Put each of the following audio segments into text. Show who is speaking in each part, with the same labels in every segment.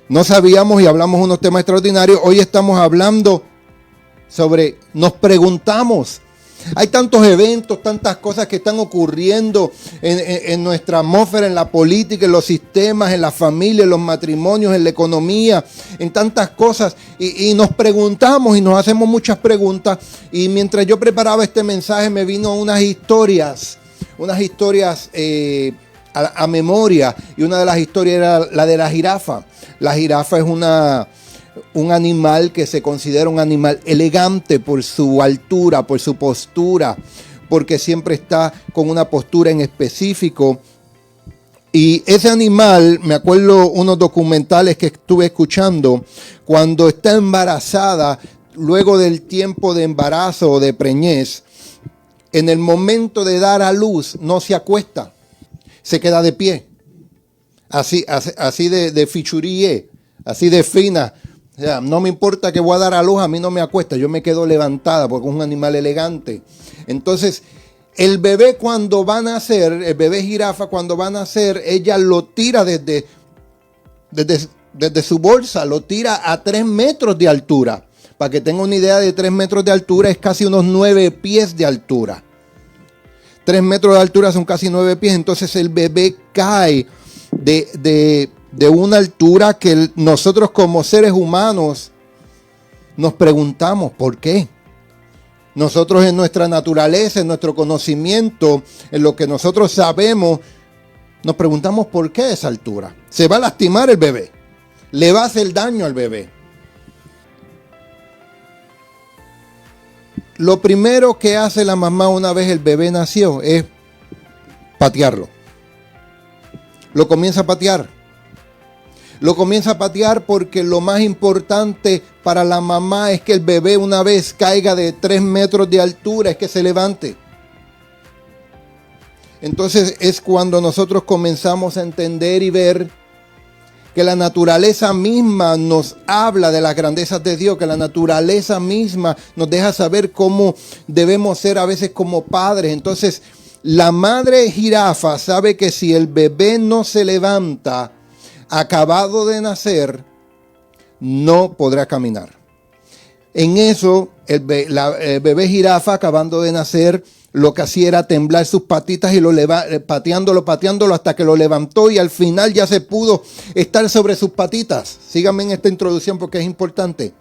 Speaker 1: No sabíamos y hablamos unos temas extraordinarios. Hoy estamos hablando sobre, nos preguntamos. Hay tantos eventos, tantas cosas que están ocurriendo en nuestra atmósfera, en la política, en los sistemas, en la familia, en los matrimonios, en la economía, en tantas cosas. Y nos preguntamos y nos hacemos muchas preguntas. Y mientras yo preparaba este mensaje me vino unas historias a memoria. Y una de las historias era la de la jirafa. La jirafa es un animal que se considera un animal elegante por su altura, por su postura, porque siempre está con una postura en específico. Y ese animal, me acuerdo unos documentales que estuve escuchando, cuando está embarazada, luego del tiempo de embarazo o de preñez, en el momento de dar a luz no se acuesta, se queda de pie, así de fichuríe, así de fina. O sea, no me importa que voy a dar a luz, a mí no me acuesta, yo me quedo levantada porque es un animal elegante. Entonces, el bebé cuando va a nacer, el bebé jirafa cuando va a nacer, ella lo tira desde su bolsa, lo tira a 3 metros de altura. Para que tenga una idea, de 3 metros de altura es casi unos 9 pies de altura. 3 metros de altura son casi 9 pies, entonces el bebé cae de una altura que nosotros como seres humanos nos preguntamos ¿por qué? Nosotros en nuestra naturaleza, en nuestro conocimiento, en lo que nosotros sabemos, nos preguntamos ¿por qué esa altura? Se va a lastimar el bebé, le va a hacer daño al bebé. Lo primero que hace la mamá una vez el bebé nació es patearlo. Lo comienza a patear. Lo comienza a patear porque lo más importante para la mamá es que el bebé una vez caiga de 3 metros de altura, es que se levante. Entonces es cuando nosotros comenzamos a entender y ver que la naturaleza misma nos habla de las grandezas de Dios, que la naturaleza misma nos deja saber cómo debemos ser a veces como padres. Entonces la madre jirafa sabe que si el bebé no se levanta, acabado de nacer, no podrá caminar. En eso, el bebé jirafa, acabando de nacer, lo que hacía era temblar sus patitas y pateándolo hasta que lo levantó y al final ya se pudo estar sobre sus patitas. Síganme en esta introducción porque es importante.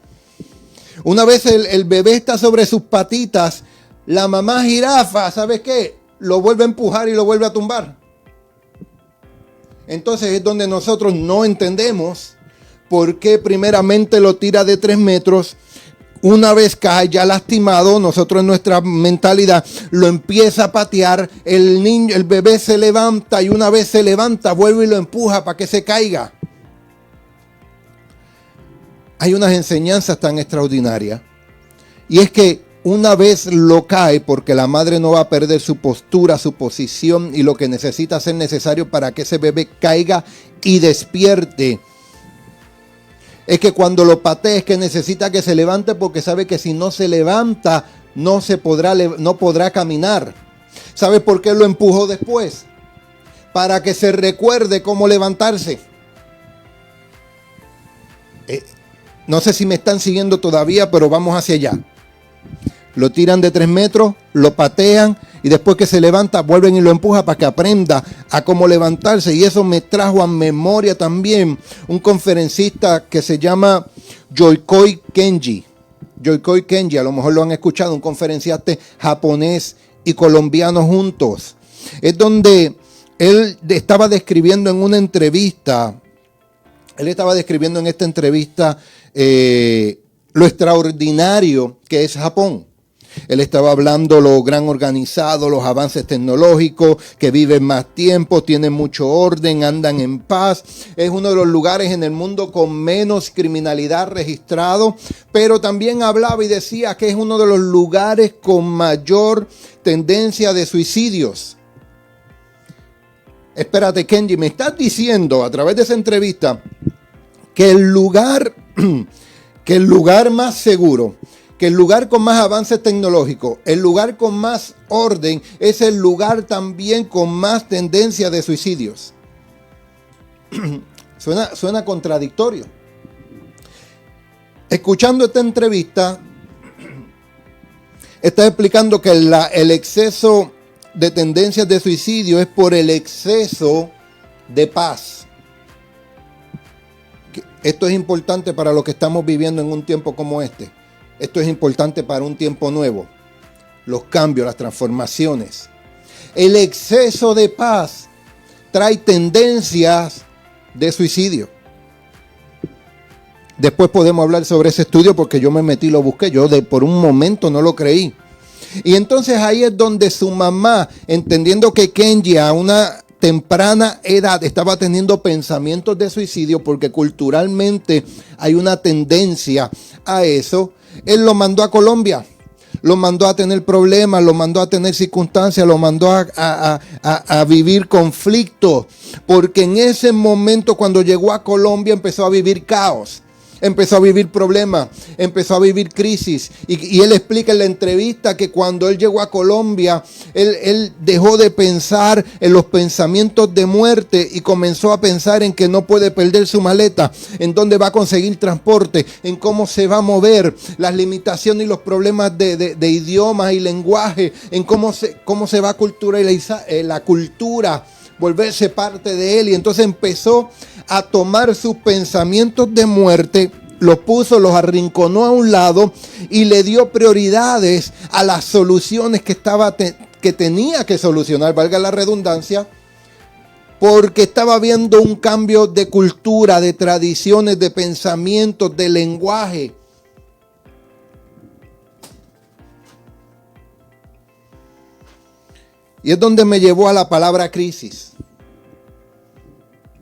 Speaker 1: Una vez el bebé está sobre sus patitas, la mamá jirafa, ¿sabes qué? Lo vuelve a empujar y lo vuelve a tumbar. Entonces es donde nosotros no entendemos por qué primeramente lo tira de 3 metros. Una vez cae ya lastimado, nosotros en nuestra mentalidad lo empieza a patear. El bebé se levanta y una vez se levanta vuelve y lo empuja para que se caiga. Hay unas enseñanzas tan extraordinarias. Y es que una vez lo cae, porque la madre no va a perder su postura, su posición y lo que necesita ser necesario para que ese bebé caiga y despierte. Es que cuando lo patea es que necesita que se levante porque sabe que si no se levanta no podrá caminar. ¿Sabe por qué lo empujó después? Para que se recuerde cómo levantarse. No sé si me están siguiendo todavía, pero vamos hacia allá. Lo tiran de 3 metros, lo patean y después que se levanta vuelven y lo empujan para que aprenda a cómo levantarse. Y eso me trajo a memoria también un conferencista que se llama Yokoi Kenji. Yokoi Kenji, a lo mejor lo han escuchado, un conferenciante japonés y colombiano juntos. Es donde él estaba describiendo en una entrevista, lo extraordinario que es Japón. Él estaba hablando lo gran organizado, los avances tecnológicos, que viven más tiempo, tienen mucho orden, andan en paz. Es uno de los lugares en el mundo con menos criminalidad registrado, pero también hablaba y decía que es uno de los lugares con mayor tendencia de suicidios. Espérate, Kenji, me estás diciendo a través de esa entrevista que el lugar más seguro, que el lugar con más avances tecnológicos, el lugar con más orden, es el lugar también con más tendencia de suicidios. Suena contradictorio. escuchando esta entrevista, está explicando que el exceso de tendencias de suicidio es por el exceso de paz. Esto es importante para lo que estamos viviendo en un tiempo como este. Esto es importante para un tiempo nuevo. Los cambios, las transformaciones. El exceso de paz trae tendencias de suicidio. Después podemos hablar sobre ese estudio porque yo me metí y lo busqué. Yo por un momento no lo creí. Y entonces ahí es donde su mamá, entendiendo que Kenji a una temprana edad estaba teniendo pensamientos de suicidio porque culturalmente hay una tendencia a eso, él lo mandó a Colombia. Lo mandó a tener problemas, lo mandó a tener circunstancias, lo mandó a vivir conflictos. Porque en ese momento cuando llegó a Colombia empezó a vivir caos. Empezó a vivir problemas, empezó a vivir crisis. Y él explica en la entrevista que cuando él llegó a Colombia, él dejó de pensar en los pensamientos de muerte y comenzó a pensar en que no puede perder su maleta, en dónde va a conseguir transporte, en cómo se va a mover, las limitaciones y los problemas de idiomas y lenguaje, en cómo se va a culturalizar la cultura, volverse parte de él. Y entonces empezó a tomar sus pensamientos de muerte, los puso, los arrinconó a un lado y le dio prioridades a las soluciones que tenía que solucionar, valga la redundancia, porque estaba viendo un cambio de cultura, de tradiciones, de pensamientos, de lenguaje. Y es donde me llevó a la palabra crisis.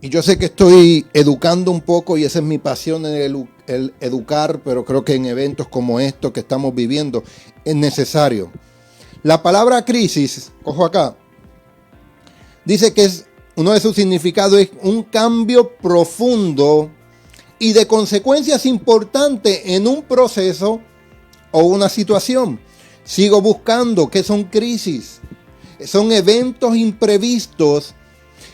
Speaker 1: Y yo sé que estoy educando un poco y esa es mi pasión en el educar, pero creo que en eventos como estos que estamos viviendo es necesario. La palabra crisis, ojo acá, dice que uno de sus significados es un cambio profundo y de consecuencias importantes en un proceso o una situación. Sigo buscando qué son crisis. Son eventos imprevistos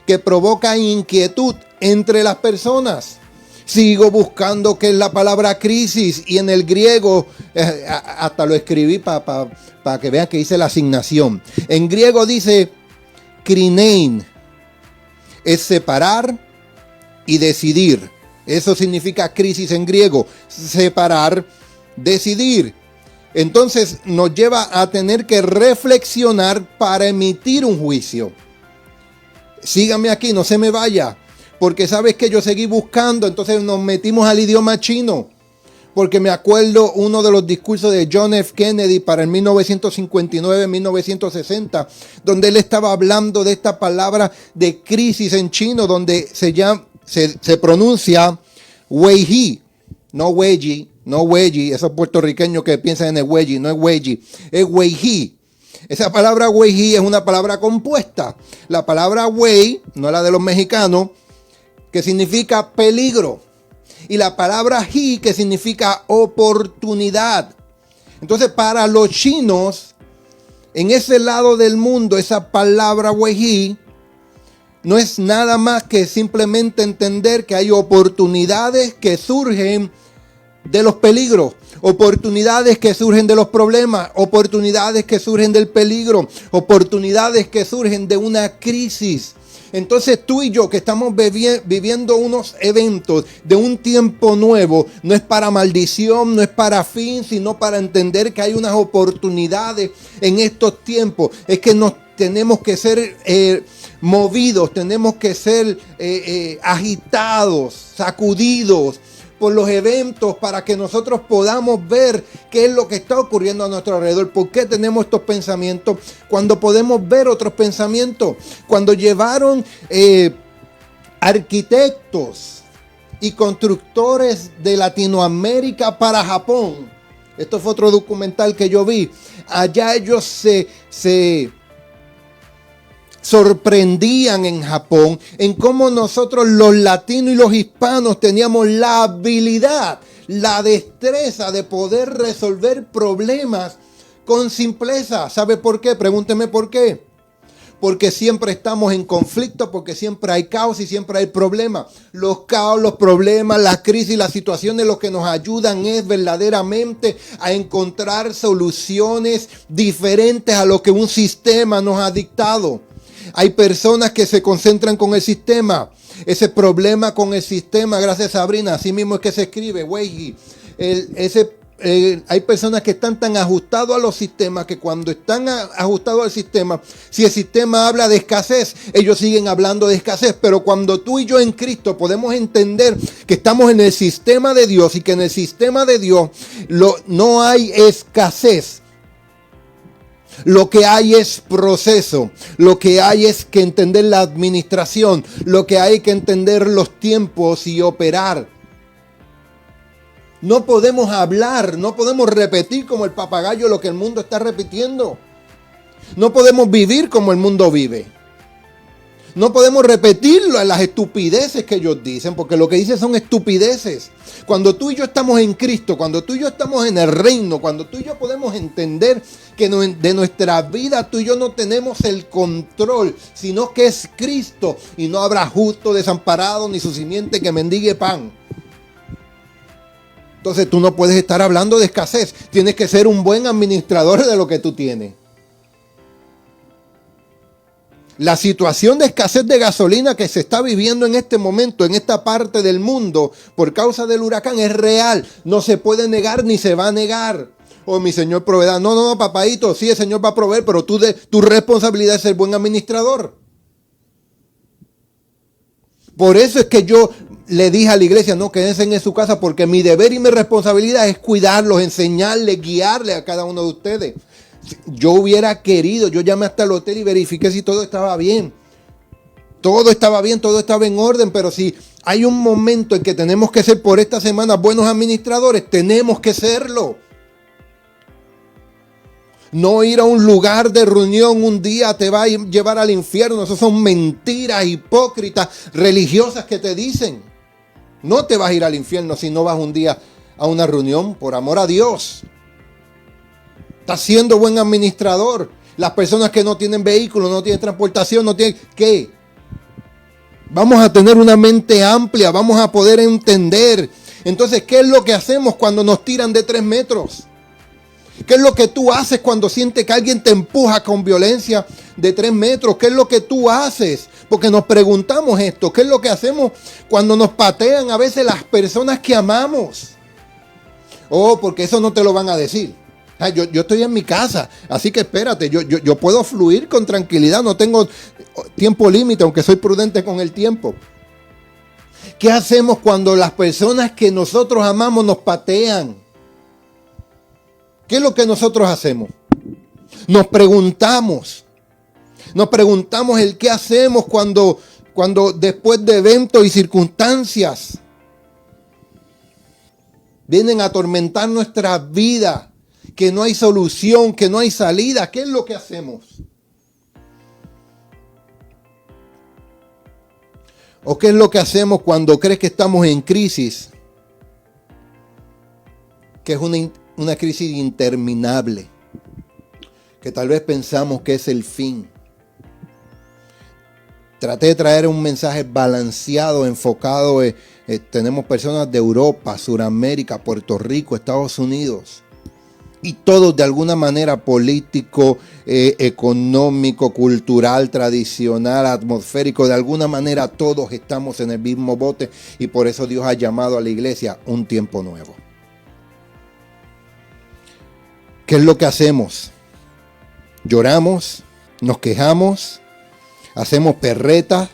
Speaker 1: que provocan inquietud entre las personas. Sigo buscando qué es la palabra crisis y en el griego, hasta lo escribí para que vean que hice la asignación. En griego dice krinein, es separar y decidir. Eso significa crisis en griego, separar, decidir. Entonces nos lleva a tener que reflexionar para emitir un juicio. Síganme aquí, no se me vaya, porque sabes que yo seguí buscando, entonces nos metimos al idioma chino, porque me acuerdo uno de los discursos de John F. Kennedy para el 1959-1960, donde él estaba hablando de esta palabra de crisis en chino, donde se pronuncia Weiyi, no Weiyi, no Weiyi, esos puertorriqueños que piensan en el Weiyi, no es Weiyi, es Weiyi. Esa palabra Weiyi es una palabra compuesta. La palabra Wei, no la de los mexicanos, que significa peligro. Y la palabra He, que significa oportunidad. Entonces, para los chinos, en ese lado del mundo, esa palabra Weiyi no es nada más que simplemente entender que hay oportunidades que surgen de los peligros, oportunidades que surgen de los problemas, oportunidades que surgen del peligro, oportunidades que surgen de una crisis. Entonces tú y yo que estamos viviendo unos eventos de un tiempo nuevo, no es para maldición, no es para fin, sino para entender que hay unas oportunidades en estos tiempos. Es que nos tenemos que ser movidos, tenemos que ser agitados, sacudidos por los eventos para que nosotros podamos ver qué es lo que está ocurriendo a nuestro alrededor. ¿Por qué tenemos estos pensamientos cuando podemos ver otros pensamientos? Cuando llevaron arquitectos y constructores de Latinoamérica para Japón. Esto fue otro documental que yo vi. Allá ellos se sorprendían en Japón en cómo nosotros los latinos y los hispanos teníamos la habilidad, la destreza de poder resolver problemas con simpleza. ¿Sabe por qué? Pregúnteme por qué. porque siempre estamos en conflicto, porque siempre hay caos y siempre hay problemas. Los caos, los problemas, las crisis, las situaciones, lo que nos ayudan es verdaderamente a encontrar soluciones diferentes a lo que un sistema nos ha dictado. Hay personas que se concentran con el sistema. Ese problema con el sistema, gracias Sabrina, así mismo es que se escribe, güey. Hay personas que están tan ajustados a los sistemas que cuando están ajustados al sistema, si el sistema habla de escasez, ellos siguen hablando de escasez. Pero cuando tú y yo en Cristo podemos entender que estamos en el sistema de Dios y que en el sistema de Dios no hay escasez. Lo que hay es proceso, lo que hay es que entender la administración, lo que hay que entender los tiempos y operar. No podemos hablar, no podemos repetir como el papagayo lo que el mundo está repitiendo. No podemos vivir como el mundo vive. No podemos repetir las estupideces que ellos dicen, porque lo que dicen son estupideces. Cuando tú y yo estamos en Cristo, cuando tú y yo estamos en el reino, cuando tú y yo podemos entender que de nuestra vida tú y yo no tenemos el control, sino que es Cristo, y no habrá justo desamparado ni su simiente que mendigue pan. Entonces tú no puedes estar hablando de escasez. Tienes que ser un buen administrador de lo que tú tienes. La situación de escasez de gasolina que se está viviendo en este momento, en esta parte del mundo, por causa del huracán, es real. No se puede negar ni se va a negar. Oh, mi Señor proveerá. No, papadito, sí, el Señor va a proveer, pero tu responsabilidad es ser buen administrador. Por eso es que yo le dije a la iglesia, no, quédense en su casa, porque mi deber y mi responsabilidad es cuidarlos, enseñarles, guiarles a cada uno de ustedes. Yo hubiera querido, yo llamé hasta el hotel y verifiqué si todo estaba bien. Todo estaba bien, todo estaba en orden, pero si hay un momento en que tenemos que ser por esta semana buenos administradores, tenemos que serlo. No ir a un lugar de reunión un día te va a llevar al infierno. Esas son mentiras hipócritas religiosas que te dicen. No te vas a ir al infierno si no vas un día a una reunión, por amor a Dios. Estás siendo buen administrador. Las personas que no tienen vehículo, no tienen transportación, no tienen... ¿Qué? Vamos a tener una mente amplia, vamos a poder entender. Entonces, ¿qué es lo que hacemos cuando nos tiran de 3 metros? ¿Qué es lo que tú haces cuando sientes que alguien te empuja con violencia de 3 metros? ¿Qué es lo que tú haces? Porque nos preguntamos esto. ¿Qué es lo que hacemos cuando nos patean a veces las personas que amamos? Oh, porque eso no te lo van a decir. Yo estoy en mi casa, así que espérate, yo puedo fluir con tranquilidad, no tengo tiempo límite, aunque soy prudente con el tiempo. ¿Qué hacemos cuando las personas que nosotros amamos nos patean? ¿Qué es lo que nosotros hacemos? Nos preguntamos el qué hacemos cuando después de eventos y circunstancias vienen a atormentar nuestra vida, que no hay solución, que no hay salida. ¿Qué es lo que hacemos? ¿O qué es lo que hacemos cuando crees que estamos en crisis? Que es una crisis interminable, que tal vez pensamos que es el fin. Traté de traer un mensaje balanceado, enfocado. Tenemos personas de Europa, Sudamérica, Puerto Rico, Estados Unidos. Y todos de alguna manera político, económico, cultural, tradicional, atmosférico, de alguna manera todos estamos en el mismo bote. Y por eso Dios ha llamado a la iglesia un tiempo nuevo. ¿Qué es lo que hacemos? Lloramos, nos quejamos, hacemos perretas,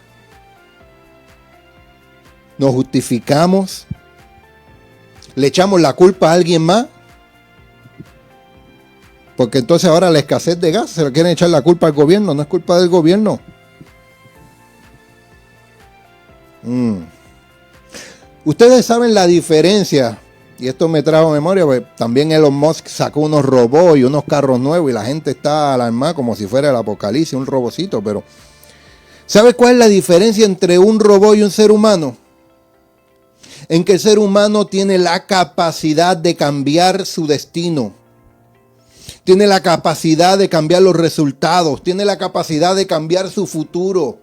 Speaker 1: nos justificamos, le echamos la culpa a alguien más. Porque entonces ahora la escasez de gas se le quieren echar la culpa al gobierno, no es culpa del gobierno. Ustedes saben la diferencia, y esto me trajo a memoria, porque también Elon Musk sacó unos robots y unos carros nuevos y la gente está alarmada como si fuera el apocalipsis, un robocito, pero ¿sabe cuál es la diferencia entre un robot y un ser humano? En que el ser humano tiene la capacidad de cambiar su destino, Tiene la capacidad de cambiar los resultados. Tiene la capacidad de cambiar su futuro.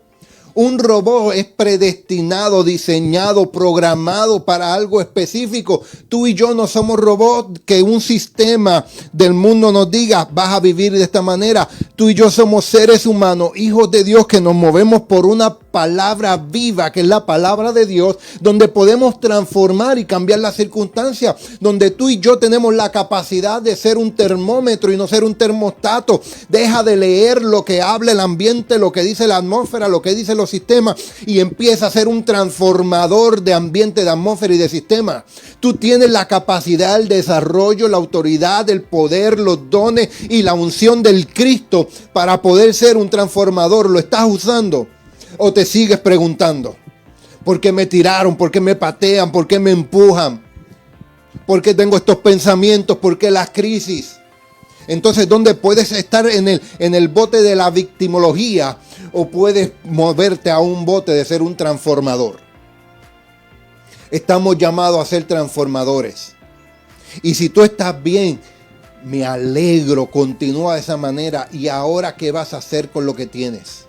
Speaker 1: Un robot es predestinado, diseñado, programado para algo específico. Tú y yo no somos robots que un sistema del mundo nos diga, vas a vivir de esta manera. Tú y yo somos seres humanos, hijos de Dios, que nos movemos por una palabra viva, que es la palabra de Dios, donde podemos transformar y cambiar las circunstancias, donde tú y yo tenemos la capacidad de ser un termómetro y no ser un termostato. Deja de leer lo que habla el ambiente, lo que dice la atmósfera, lo que dicen los sistemas, y empieza a ser un transformador de ambiente, de atmósfera y de sistema. Tú tienes la capacidad, el desarrollo, la autoridad, el poder, los dones y la unción del Cristo para poder ser un transformador. ¿Lo estás usando? ¿O te sigues preguntando? ¿Por qué me tiraron? ¿Por qué me patean? ¿Por qué me empujan? ¿Por qué tengo estos pensamientos? ¿Por qué las crisis? Entonces, ¿dónde puedes estar en el bote de la victimología o puedes moverte a un bote de ser un transformador? Estamos llamados a ser transformadores. Y si tú estás bien, me alegro, continúa de esa manera. ¿Y ahora qué vas a hacer con lo que tienes?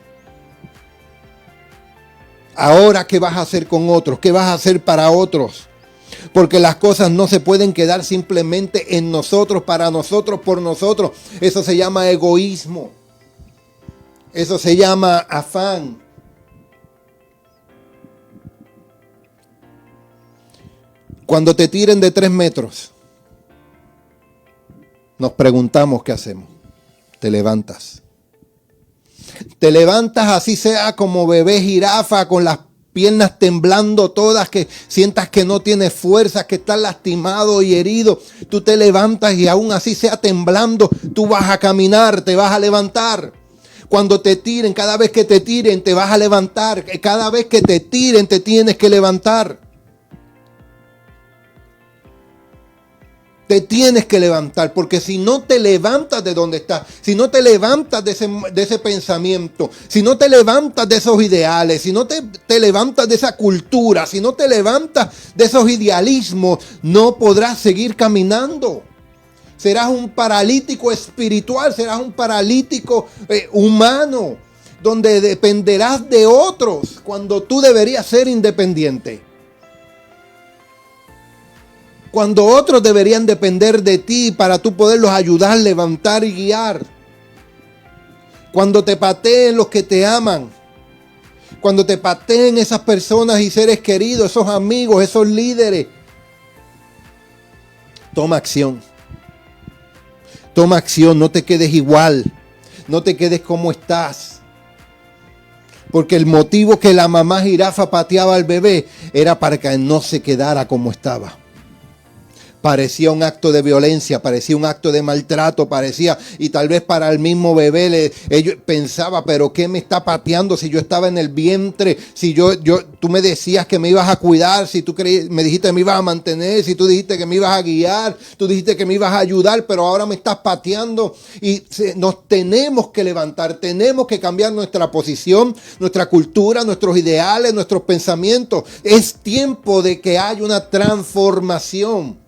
Speaker 1: Ahora, ¿qué vas a hacer con otros? ¿Qué vas a hacer para otros? Porque las cosas no se pueden quedar simplemente en nosotros, para nosotros, por nosotros. Eso se llama egoísmo. Eso se llama afán. Cuando te tiren de 3 metros, nos preguntamos qué hacemos. Te levantas. Te levantas, así sea como bebé jirafa, con las piernas temblando todas, que sientas que no tienes fuerzas, que estás lastimado y herido. Tú te levantas y aún así sea temblando, tú vas a caminar, te vas a levantar. Cuando te tiren, cada vez que te tiren, te vas a levantar. Cada vez que te tiren, te tienes que levantar. Te tienes que levantar, porque si no te levantas de donde estás, si no te levantas de ese pensamiento, si no te levantas de esos ideales, si no te levantas de esa cultura, si no te levantas de esos idealismos, no podrás seguir caminando. Serás un paralítico espiritual, serás un paralítico humano, donde dependerás de otros cuando tú deberías ser independiente. Cuando otros deberían depender de ti para tú poderlos ayudar, levantar y guiar. Cuando te pateen los que te aman. Cuando te pateen esas personas y seres queridos, esos amigos, esos líderes. Toma acción. Toma acción, no te quedes igual. No te quedes como estás. Porque el motivo que la mamá jirafa pateaba al bebé era para que no se quedara como estaba. Parecía un acto de violencia, parecía un acto de maltrato, parecía, y tal vez para el mismo bebé ellos pensaba, pero ¿qué me está pateando si yo estaba en el vientre? Si tú me decías que me ibas a cuidar, si tú me dijiste que me ibas a mantener, si tú dijiste que me ibas a guiar, tú dijiste que me ibas a ayudar, pero ahora me estás pateando. Y nos tenemos que levantar, tenemos que cambiar nuestra posición, nuestra cultura, nuestros ideales, nuestros pensamientos. Es tiempo de que haya una transformación.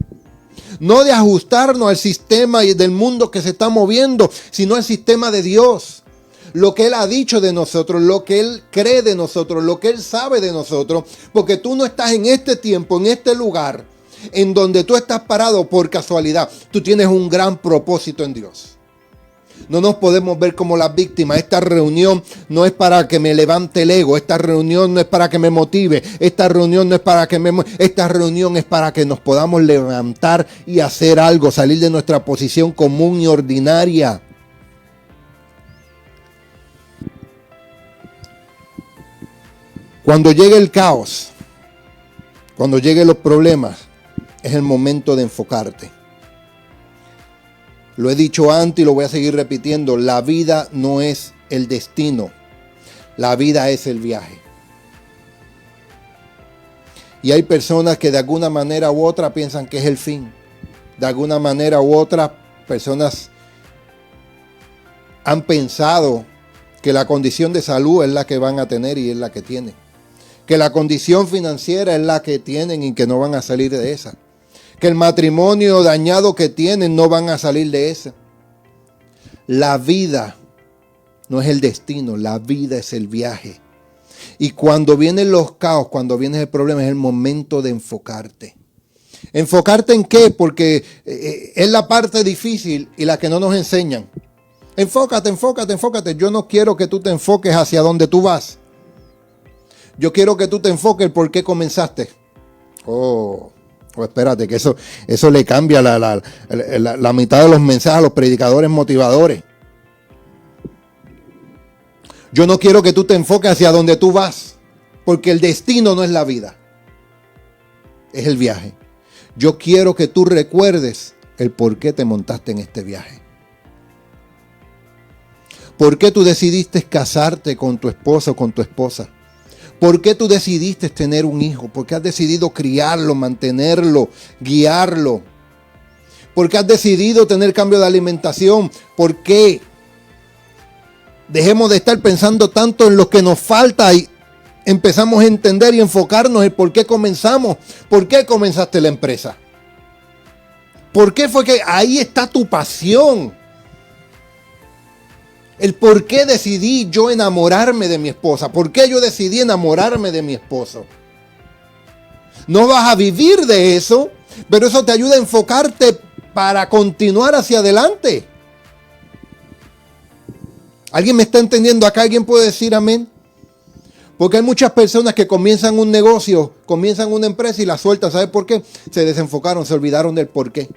Speaker 1: No de ajustarnos al sistema del mundo que se está moviendo, sino al sistema de Dios. Lo que Él ha dicho de nosotros, lo que Él cree de nosotros, lo que Él sabe de nosotros. Porque tú no estás en este tiempo, en este lugar, en donde tú estás parado por casualidad. Tú tienes un gran propósito en Dios. No nos podemos ver como las víctimas. Esta reunión no es para que me levante el ego. Esta reunión no es para que me motive. Esta reunión no es para que esta reunión es para que nos podamos levantar y hacer algo. Salir de nuestra posición común y ordinaria. Cuando llegue el caos, cuando lleguen los problemas, es el momento de enfocarte. Lo he dicho antes y lo voy a seguir repitiendo. La vida no es el destino. La vida es el viaje. Y hay personas que de alguna manera u otra piensan que es el fin. De alguna manera u otra, personas han pensado que la condición de salud es la que van a tener y es la que tienen. Que la condición financiera es la que tienen y que no van a salir de esa. Que el matrimonio dañado que tienen no van a salir de esa. La vida no es el destino, la vida es el viaje. Y cuando vienen los caos, cuando viene el problema, es el momento de enfocarte. ¿Enfocarte en qué? Porque es la parte difícil y la que no nos enseñan. Enfócate, enfócate, enfócate. Yo no quiero que tú te enfoques hacia donde tú vas. Yo quiero que tú te enfoques por qué comenzaste. Espérate, que eso le cambia la mitad de los mensajes a los predicadores motivadores. Yo no quiero que tú te enfoques hacia donde tú vas, porque el destino no es la vida, es el viaje. Yo quiero que tú recuerdes el por qué te montaste en este viaje. ¿Por qué tú decidiste casarte con tu esposo o con tu esposa? ¿Por qué tú decidiste tener un hijo? ¿Por qué has decidido criarlo, mantenerlo, guiarlo? ¿Por qué has decidido tener cambio de alimentación? ¿Por qué? Dejemos de estar pensando tanto en lo que nos falta y empezamos a entender y enfocarnos en por qué comenzamos. ¿Por qué comenzaste la empresa? ¿Por qué fue que ahí está tu pasión? El por qué decidí yo enamorarme de mi esposa. ¿Por qué yo decidí enamorarme de mi esposo? No vas a vivir de eso, pero eso te ayuda a enfocarte para continuar hacia adelante. ¿Alguien me está entendiendo acá? ¿Alguien puede decir amén? Porque hay muchas personas que comienzan un negocio, comienzan una empresa y la sueltan. ¿Sabe por qué? Se desenfocaron, se olvidaron del por qué.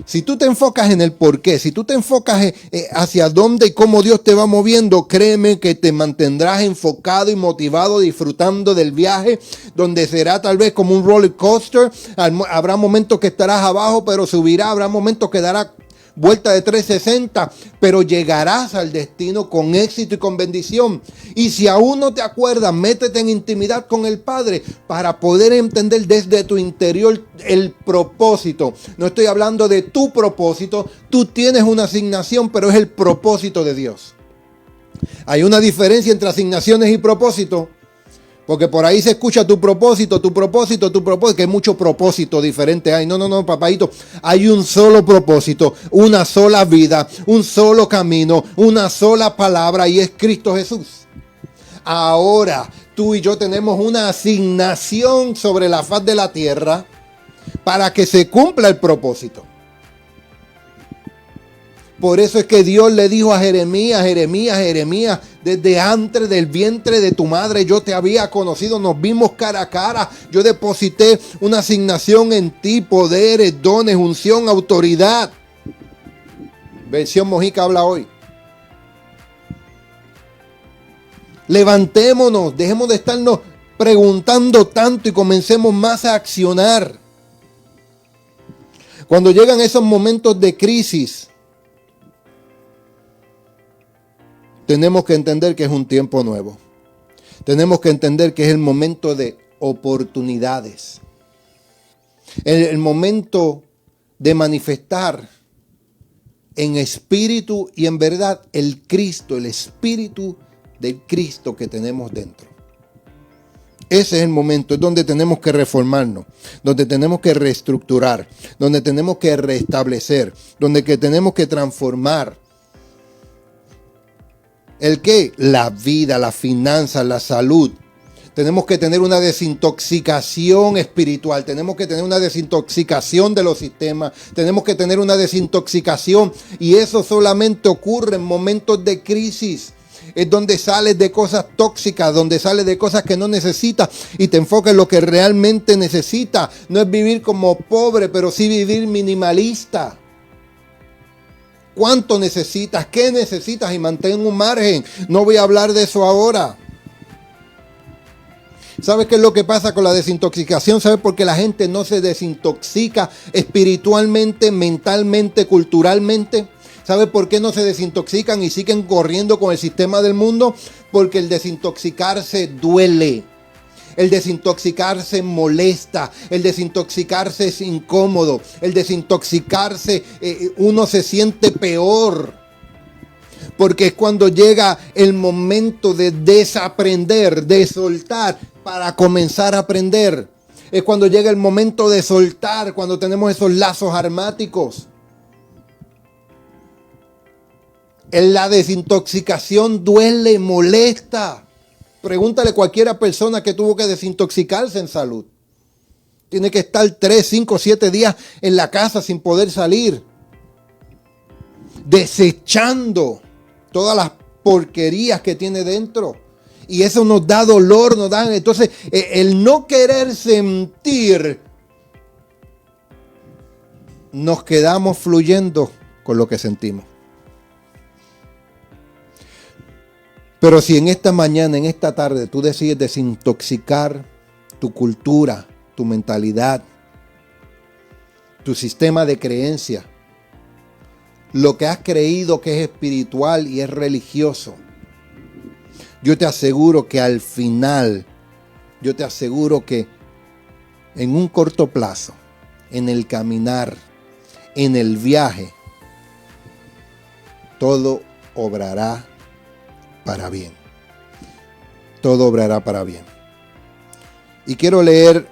Speaker 1: Si tú te enfocas en el por qué, si tú te enfocas hacia dónde y cómo Dios te va moviendo, créeme que te mantendrás enfocado y motivado, disfrutando del viaje, donde será tal vez como un roller coaster. Habrá momentos que estarás abajo, pero subirá. Habrá momentos que dará vuelta de 360, pero llegarás al destino con éxito y con bendición. Y si aún no te acuerdas, métete en intimidad con el Padre para poder entender desde tu interior el propósito. No estoy hablando de tu propósito, tú tienes una asignación, pero es el propósito de Dios. Hay una diferencia entre asignaciones y propósito. Porque por ahí se escucha tu propósito, que hay mucho propósito diferente. No, papadito. Hay un solo propósito, una sola vida, un solo camino, una sola palabra y es Cristo Jesús. Ahora, tú y yo tenemos una asignación sobre la faz de la tierra para que se cumpla el propósito. Por eso es que Dios le dijo a Jeremías, desde antes del vientre de tu madre yo te había conocido, nos vimos cara a cara, yo deposité una asignación en ti, poderes, dones, unción, autoridad. Versión Mojica habla hoy. Levantémonos, dejemos de estarnos preguntando tanto y comencemos más a accionar. Cuando llegan esos momentos de crisis, tenemos que entender que es un tiempo nuevo. Tenemos que entender que es el momento de oportunidades. El momento de manifestar en espíritu y en verdad el Cristo, el espíritu del Cristo que tenemos dentro. Ese es el momento, es donde tenemos que reformarnos, donde tenemos que reestructurar, donde tenemos que restablecer, donde que tenemos que transformar. ¿El qué? La vida, las finanzas, la salud. Tenemos que tener una desintoxicación espiritual. Tenemos que tener una desintoxicación de los sistemas. Tenemos que tener una desintoxicación. Y eso solamente ocurre en momentos de crisis. Es donde sales de cosas tóxicas, donde sales de cosas que no necesitas y te enfocas en lo que realmente necesitas. No es vivir como pobre, pero sí vivir minimalista. ¿Cuánto necesitas? ¿Qué necesitas? Y mantén un margen. No voy a hablar de eso ahora. ¿Sabes qué es lo que pasa con la desintoxicación? ¿Sabes por qué la gente no se desintoxica espiritualmente, mentalmente, culturalmente? ¿Sabes por qué no se desintoxican y siguen corriendo con el sistema del mundo? Porque el desintoxicarse duele. El desintoxicarse molesta, el desintoxicarse es incómodo, el desintoxicarse uno se siente peor. Porque es cuando llega el momento de desaprender, de soltar para comenzar a aprender. Es cuando llega el momento de soltar, cuando tenemos esos lazos armáticos. La desintoxicación duele, molesta. Pregúntale a cualquiera persona que tuvo que desintoxicarse en salud. Tiene que estar 3, 5, 7 días en la casa sin poder salir. Desechando todas las porquerías que tiene dentro. Y eso nos da dolor, nos da... Entonces, el no querer sentir, nos quedamos fluyendo con lo que sentimos. Pero si en esta mañana, en esta tarde, tú decides desintoxicar tu cultura, tu mentalidad, tu sistema de creencia, lo que has creído que es espiritual y es religioso, yo te aseguro que al final, yo te aseguro que en un corto plazo, en el caminar, en el viaje, todo obrará para bien. Todo obrará para bien. Y quiero leer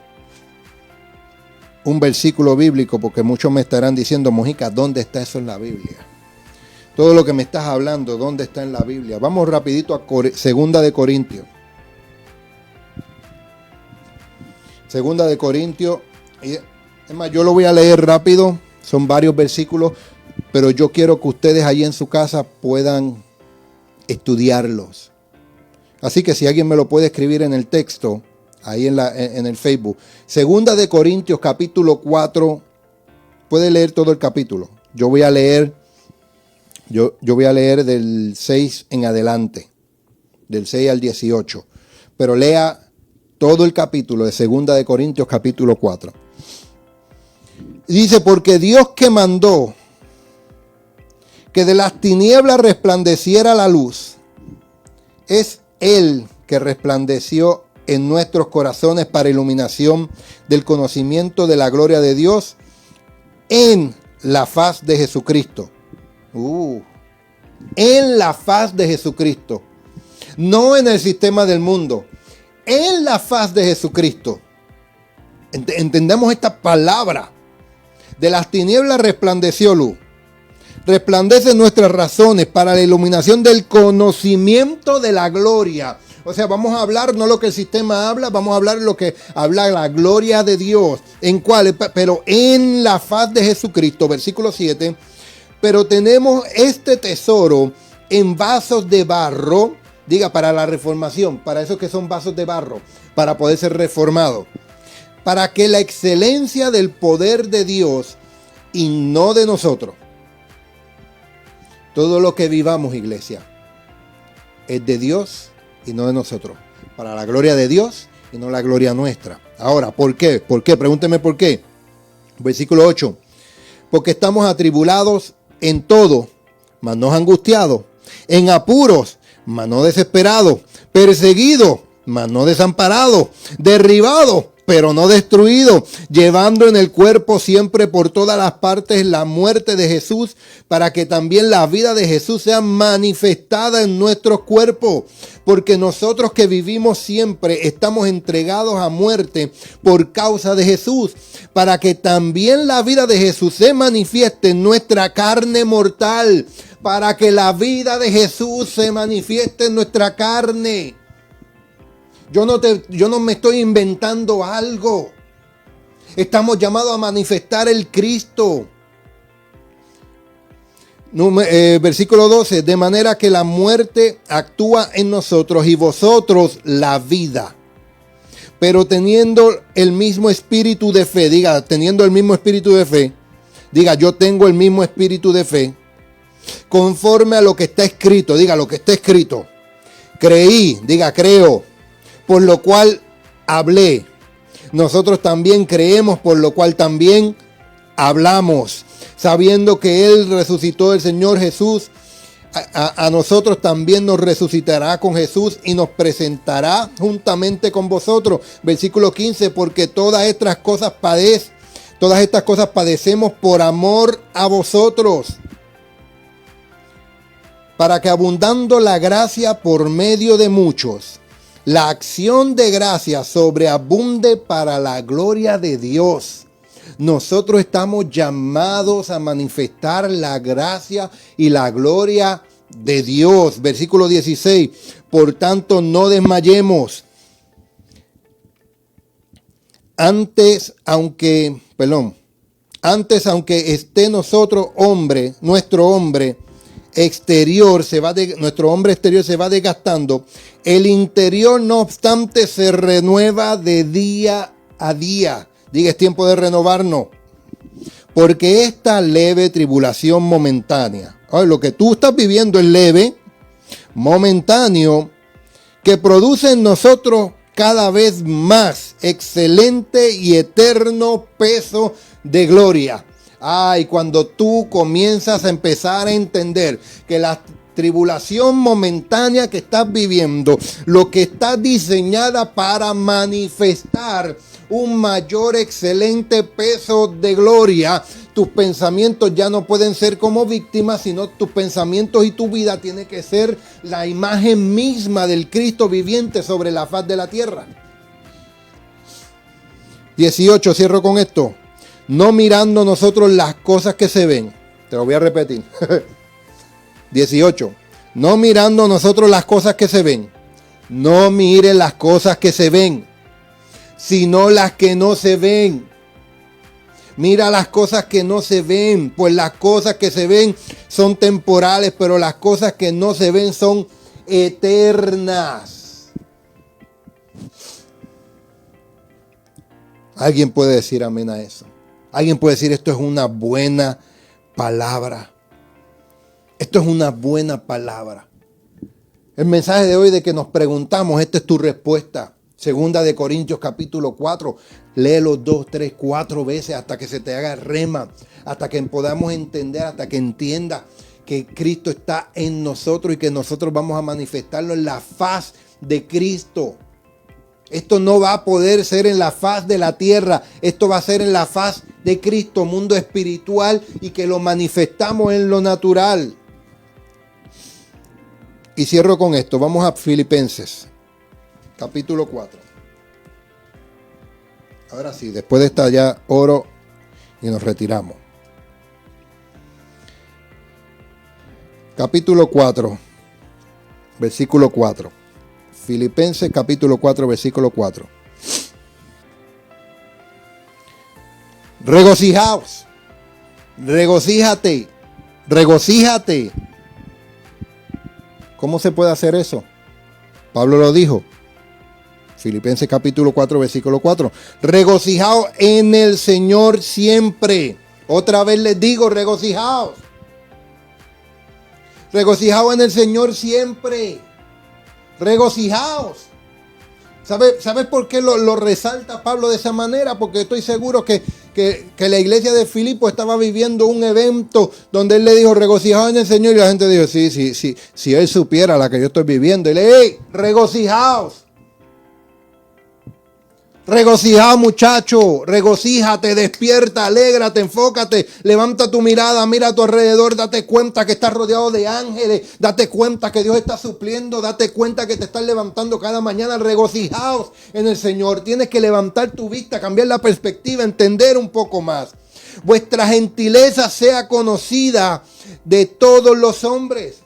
Speaker 1: un versículo bíblico porque muchos me estarán diciendo, Mojica, ¿dónde está eso en la Biblia? Todo lo que me estás hablando, ¿dónde está en la Biblia? Vamos rapidito a Segunda de Corintios. Segunda de Corintios. Es más, yo lo voy a leer rápido. Son varios versículos, pero yo quiero que ustedes allí en su casa puedan estudiarlos. Así que si alguien me lo puede escribir en el texto, ahí en el Facebook. Segunda de Corintios capítulo 4. Puede leer todo el capítulo. Yo voy a leer del 6 en adelante. Del 6 al 18. Pero lea todo el capítulo de Segunda de Corintios capítulo 4. Dice, porque Dios que mandó que de las tinieblas resplandeciera la luz, es Él que resplandeció en nuestros corazones para iluminación del conocimiento de la gloria de Dios en la faz de Jesucristo. En la faz de Jesucristo. No en el sistema del mundo. En la faz de Jesucristo. Entendemos esta palabra. De las tinieblas resplandeció luz. Resplandecen nuestras razones para la iluminación del conocimiento de la gloria. O sea, vamos a hablar no lo que el sistema habla, vamos a hablar lo que habla la gloria de Dios. ¿En cuál? Pero en la faz de Jesucristo, versículo 7. Pero tenemos este tesoro en vasos de barro, diga, para la reformación, para esos que son vasos de barro, para poder ser reformados. Para que la excelencia del poder de Dios y no de nosotros. Todo lo que vivamos, iglesia, es de Dios y no de nosotros. Para la gloria de Dios y no la gloria nuestra. Ahora, ¿por qué? ¿Por qué? Pregúnteme por qué. Versículo 8. Porque estamos atribulados en todo, mas no angustiados. En apuros, mas no desesperados. Perseguidos, mas no desamparados. Derribados, pero no destruido, llevando en el cuerpo siempre por todas las partes la muerte de Jesús, para que también la vida de Jesús sea manifestada en nuestros cuerpos. Porque nosotros que vivimos siempre estamos entregados a muerte por causa de Jesús, para que también la vida de Jesús se manifieste en nuestra carne mortal, para que la vida de Jesús se manifieste en nuestra carne. Yo no me estoy inventando algo. Estamos llamados a manifestar el Cristo. Versículo 12. De manera que la muerte actúa en nosotros y vosotros la vida. Pero teniendo el mismo espíritu de fe. Diga, teniendo el mismo espíritu de fe. Diga, yo tengo el mismo espíritu de fe. Conforme a lo que está escrito. Diga, lo que está escrito. Creí. Diga, creo. Por lo cual hablé. Nosotros también creemos, por lo cual también hablamos. Sabiendo que Él resucitó el Señor Jesús, a nosotros también nos resucitará con Jesús y nos presentará juntamente con vosotros. Versículo 15, porque todas estas cosas padecemos por amor a vosotros, para que abundando la gracia por medio de muchos, la acción de gracia sobreabunde para la gloria de Dios. Nosotros estamos llamados a manifestar la gracia y la gloria de Dios. Versículo 16. Por tanto, no desmayemos. Antes, aunque esté nuestro hombre exterior nuestro hombre exterior se va desgastando, el interior no obstante se renueva de día a día. Diga, es tiempo de renovarnos. Porque esta leve tribulación momentánea, lo que tú estás viviendo es leve, momentáneo, que produce en nosotros cada vez más excelente y eterno peso de gloria. Cuando tú comienzas a empezar a entender que la tribulación momentánea que estás viviendo, lo que está diseñada para manifestar un mayor excelente peso de gloria, tus pensamientos ya no pueden ser como víctimas, sino tus pensamientos y tu vida tiene que ser la imagen misma del Cristo viviente sobre la faz de la tierra. 18, cierro con esto. No mirando nosotros las cosas que se ven. Te lo voy a repetir. 18. No mirando nosotros las cosas que se ven. No mire las cosas que se ven, sino las que no se ven. Mira las cosas que no se ven, pues las cosas que se ven son temporales, pero las cosas que no se ven son eternas. Alguien puede decir amén a eso. Alguien puede decir, esto es una buena palabra. Esto es una buena palabra. El mensaje de hoy de que nos preguntamos, esta es tu respuesta. Segunda de Corintios capítulo 4. Léelo 2, 3, 4 veces hasta que se te haga rema. Hasta que podamos entender, hasta que entienda que Cristo está en nosotros y que nosotros vamos a manifestarlo en la faz de Cristo. Esto no va a poder ser en la faz de la tierra. Esto va a ser en la faz de Cristo, mundo espiritual, y que lo manifestamos en lo natural. Y cierro con esto. Vamos a Filipenses, capítulo 4. Ahora sí, después de esta ya oro y nos retiramos. Capítulo 4, versículo 4. Filipenses capítulo 4, versículo 4. Regocijaos, regocíjate, regocíjate. ¿Cómo se puede hacer eso? Pablo lo dijo. Filipenses capítulo 4, versículo 4. Regocijaos en el Señor siempre. Otra vez les digo, regocijaos. Regocijaos en el Señor siempre. Regocijaos. ¿Sabes por qué lo resalta Pablo de esa manera? Porque estoy seguro que la iglesia de Filipo estaba viviendo un evento donde él le dijo, regocijaos en el Señor. Y la gente dijo, sí, si él supiera la que yo estoy viviendo. Y le dijo, hey, regocijaos. Regocijaos, muchacho, regocíjate, despierta, alégrate, enfócate, levanta tu mirada, mira a tu alrededor, date cuenta que estás rodeado de ángeles, date cuenta que Dios está supliendo, date cuenta que te estás levantando cada mañana, regocijaos en el Señor. Tienes que levantar tu vista, cambiar la perspectiva, entender un poco más. Vuestra gentileza sea conocida de todos los hombres.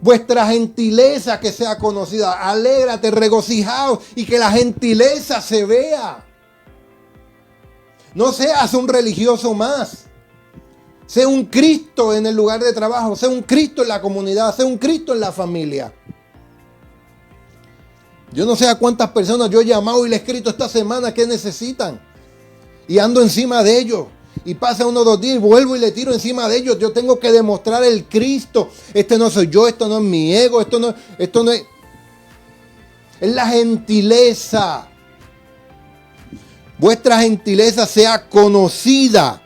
Speaker 1: Vuestra gentileza que sea conocida. Alégrate, regocijaos y que la gentileza se vea. No seas un religioso más. Sé un Cristo en el lugar de trabajo. Sé un Cristo en la comunidad. Sé un Cristo en la familia. Yo no sé a cuántas personas yo he llamado y le he escrito esta semana que necesitan. Y ando encima de ellos. Y pasa 1 o 2 días y vuelvo y le tiro encima de ellos. Yo tengo que demostrar el Cristo. Este no soy yo, esto no es mi ego, esto no es. Es la gentileza. Vuestra gentileza sea conocida.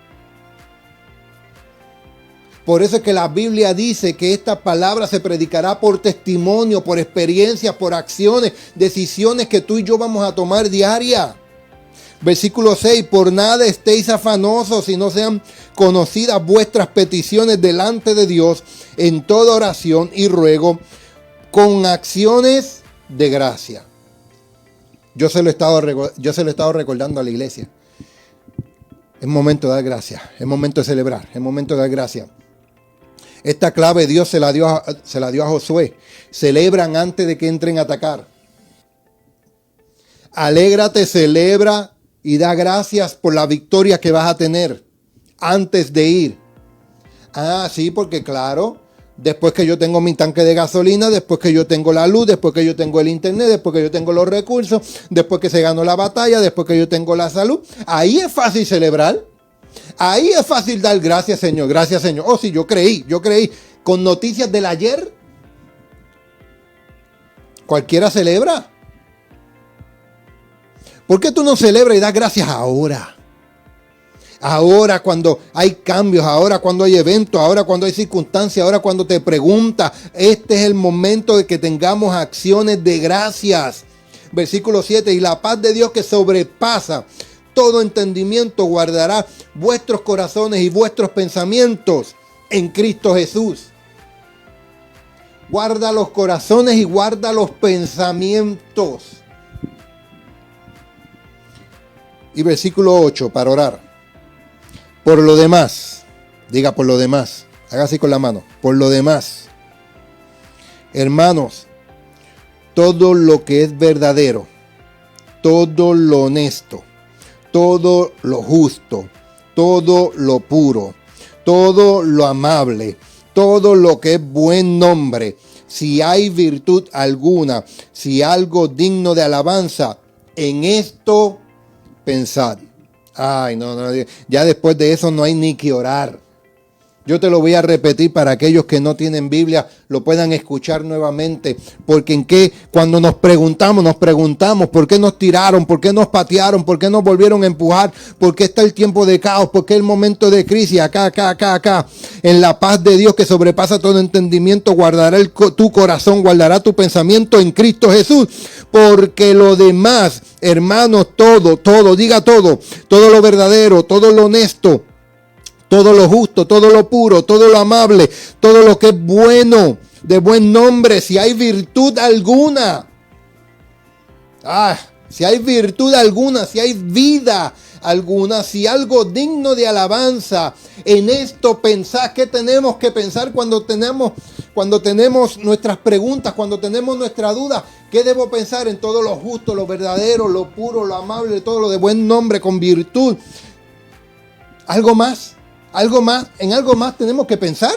Speaker 1: Por eso es que la Biblia dice que esta palabra se predicará por testimonio, por experiencias, por acciones, decisiones que tú y yo vamos a tomar diarias. Versículo 6, por nada estéis afanosos, si no sean conocidas vuestras peticiones delante de Dios en toda oración y ruego con acciones de gracia. Yo se lo he estado recordando a la iglesia. Es momento de dar gracias, es momento de celebrar, es momento de dar gracias. Esta clave Dios se la dio a Josué. Celebran antes de que entren a atacar. Alégrate, celebra y da gracias por la victoria que vas a tener antes de ir. Ah, sí, porque claro, después que yo tengo mi tanque de gasolina, después que yo tengo la luz, después que yo tengo el internet, después que yo tengo los recursos, después que se ganó la batalla, después que yo tengo la salud, ahí es fácil celebrar. Ahí es fácil dar gracias, Señor, gracias, Señor. Oh, sí, yo creí. Con noticias del ayer, cualquiera celebra. ¿Por qué tú no celebras y das gracias ahora? Ahora cuando hay cambios, ahora cuando hay eventos, ahora cuando hay circunstancias, ahora cuando te preguntas. Este es el momento de que tengamos acciones de gracias. Versículo 7, y la paz de Dios que sobrepasa todo entendimiento guardará vuestros corazones y vuestros pensamientos en Cristo Jesús. Guarda los corazones y guarda los pensamientos. Y versículo 8 para orar. Por lo demás, diga por lo demás, haga así con la mano, por lo demás, hermanos, todo lo que es verdadero, todo lo honesto, todo lo justo, todo lo puro, todo lo amable, todo lo que es buen nombre, si hay virtud alguna, si algo digno de alabanza, en esto pensad. Ay, no, ya después de eso no hay ni que orar. Yo te lo voy a repetir para aquellos que no tienen Biblia, lo puedan escuchar nuevamente. Porque cuando nos preguntamos, ¿por qué nos tiraron? ¿Por qué nos patearon? ¿Por qué nos volvieron a empujar? ¿Por qué está el tiempo de caos? ¿Por qué el momento de crisis? Acá. En la paz de Dios que sobrepasa todo entendimiento, guardará tu corazón, guardará tu pensamiento en Cristo Jesús. Porque lo demás, hermanos, todo, diga todo lo verdadero, todo lo honesto, todo lo justo, todo lo puro, todo lo amable, todo lo que es bueno, de buen nombre, si hay virtud alguna. Si hay virtud alguna, si hay vida alguna, si algo digno de alabanza, en esto pensad. ¿Qué tenemos que pensar cuando tenemos nuestras preguntas, cuando tenemos nuestra duda? ¿Qué debo pensar? En todo lo justo, lo verdadero, lo puro, lo amable, todo lo de buen nombre, con virtud. ¿Algo más? ¿En algo más tenemos que pensar?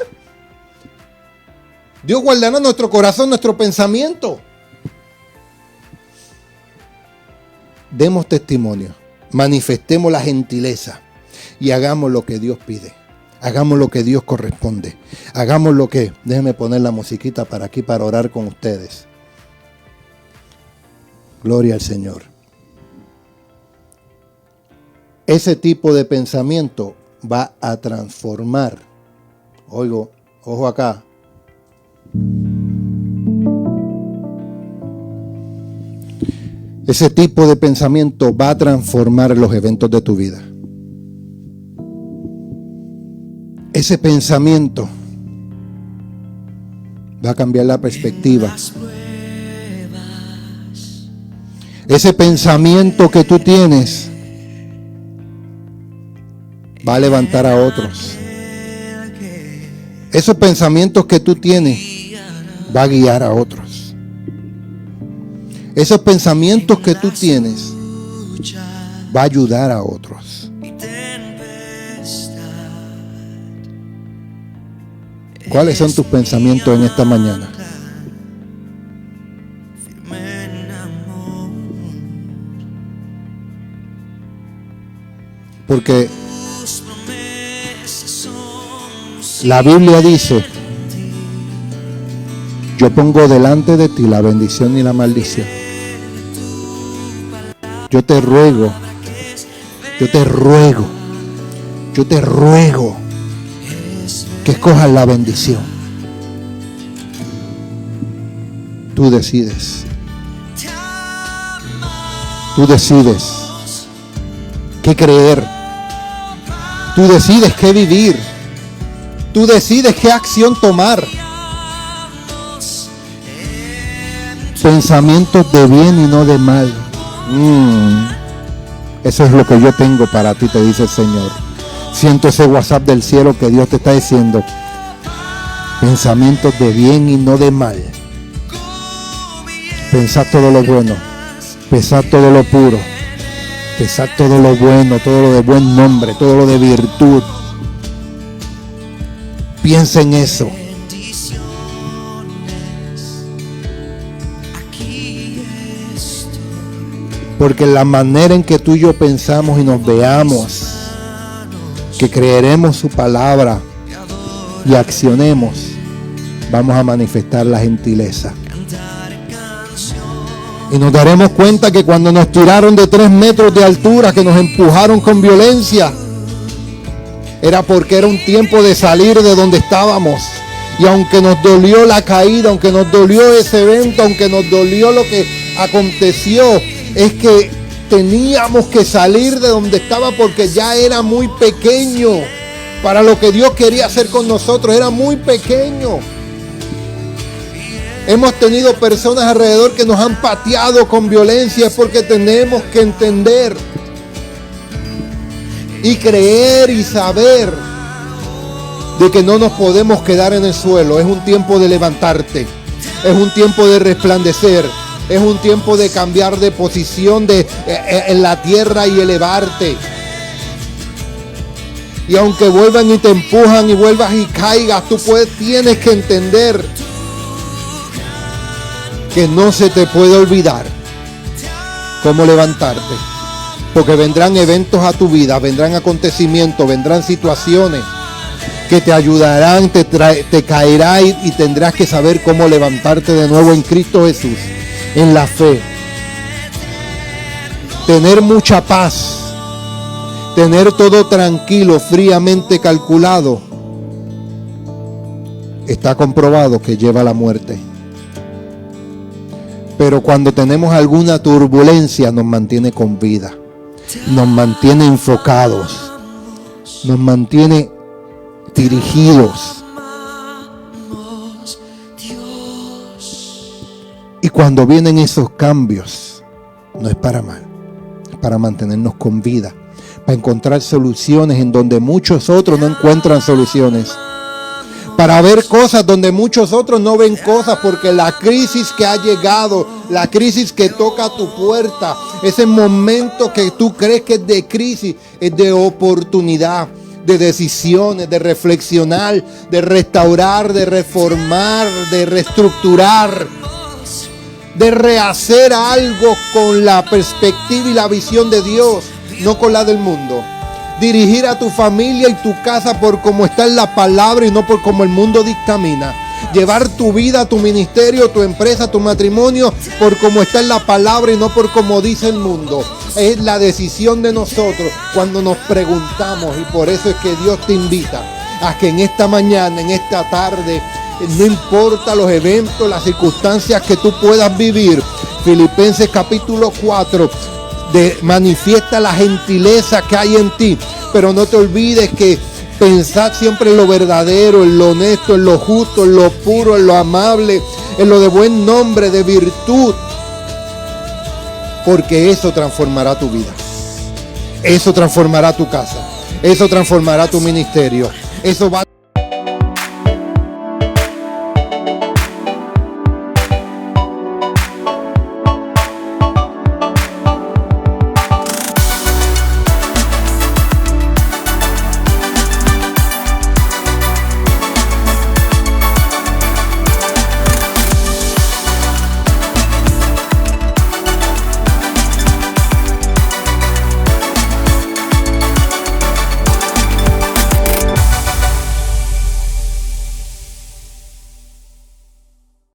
Speaker 1: Dios guardará nuestro corazón, nuestro pensamiento. Demos testimonio, manifestemos la gentileza y hagamos lo que Dios pide. Hagamos lo que Dios corresponde. Hagamos lo que... Déjenme poner la musiquita para aquí para orar con ustedes. Gloria al Señor. Ese tipo de pensamiento va a transformar. Ojo acá. Ese tipo de pensamiento va a transformar los eventos de tu vida. Ese pensamiento va a cambiar la perspectiva. Ese pensamiento que tú tienes va a levantar a otros. Esos pensamientos que tú tienes va a guiar a otros. Esos pensamientos que tú tienes va a ayudar a otros. ¿Cuáles son tus pensamientos en esta mañana? Porque la Biblia dice: yo pongo delante de ti la bendición y la maldición. Yo te ruego que escojas la bendición. Tú decides qué creer. Tú decides qué vivir. Tú decides qué acción tomar. Pensamientos de bien y no de mal. Eso es lo que yo tengo para ti, te dice el Señor. Siento ese WhatsApp del cielo que Dios te está diciendo: pensamientos de bien y no de mal. Pensad todo lo bueno, pensad todo lo puro, pensad todo lo bueno, todo lo de buen nombre, todo lo de virtud. Piensa en eso. Porque la manera en que tú y yo pensamos y nos veamos, que creeremos su palabra y accionemos, vamos a manifestar la gentileza. Y nos daremos cuenta que cuando nos tiraron de 3 metros de altura, que nos empujaron con violencia, era porque era un tiempo de salir de donde estábamos. Y aunque nos dolió la caída, aunque nos dolió ese evento, aunque nos dolió lo que aconteció, es que teníamos que salir de donde estaba porque ya era muy pequeño para lo que Dios quería hacer con nosotros. Era muy pequeño. Hemos tenido personas alrededor que nos han pateado con violencia. Es porque tenemos que entender y creer y saber de que no nos podemos quedar en el suelo. Es un tiempo de levantarte, es un tiempo de resplandecer, es un tiempo de cambiar de posición en la tierra y elevarte. Y aunque vuelvan y te empujan y vuelvas y caigas, tú tienes que entender que no se te puede olvidar cómo levantarte. Porque vendrán eventos a tu vida, vendrán acontecimientos, vendrán situaciones que te ayudarán, te caerá y tendrás que saber cómo levantarte de nuevo en Cristo Jesús, en la fe. Tener mucha paz, tener todo tranquilo, fríamente calculado, está comprobado que lleva a la muerte. Pero cuando tenemos alguna turbulencia nos mantiene con vida, nos mantiene enfocados, nos mantiene dirigidos. Y cuando vienen esos cambios, no es para mal, es para mantenernos con vida, para encontrar soluciones en donde muchos otros no encuentran soluciones, para ver cosas donde muchos otros no ven cosas, porque la crisis que ha llegado, la crisis que toca a tu puerta, ese momento que tú crees que es de crisis, es de oportunidad, de decisiones, de reflexionar, de restaurar, de reformar, de reestructurar, de rehacer algo con la perspectiva y la visión de Dios, no con la del mundo. Dirigir a tu familia y tu casa por cómo está en la palabra y no por cómo el mundo dictamina. Llevar tu vida, tu ministerio, tu empresa, tu matrimonio por cómo está en la palabra y no por cómo dice el mundo. Es la decisión de nosotros cuando nos preguntamos, y por eso es que Dios te invita a que en esta mañana, en esta tarde, no importa los eventos, las circunstancias que tú puedas vivir, Filipenses capítulo 4 manifiesta la gentileza que hay en ti, pero no te olvides que pensad siempre en lo verdadero, en lo honesto, en lo justo, en lo puro, en lo amable, en lo de buen nombre, de virtud, porque eso transformará tu vida, eso transformará tu casa, eso transformará tu ministerio, eso va